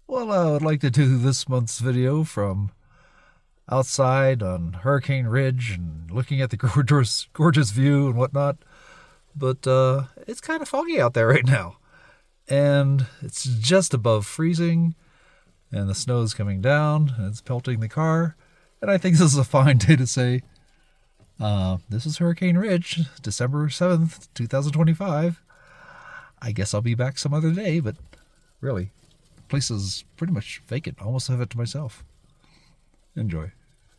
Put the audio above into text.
Well, I would like to do this month's video from outside on Hurricane Ridge and looking at the gorgeous view and whatnot. But it's kind of foggy out there right now. And it's just above freezing. And the snow is coming down and it's pelting the car. And I think this is a fine day to say, this is Hurricane Ridge, December 7th, 2025. I guess I'll be back some other day, but really, the place is pretty much vacant. I almost have it to myself. Enjoy.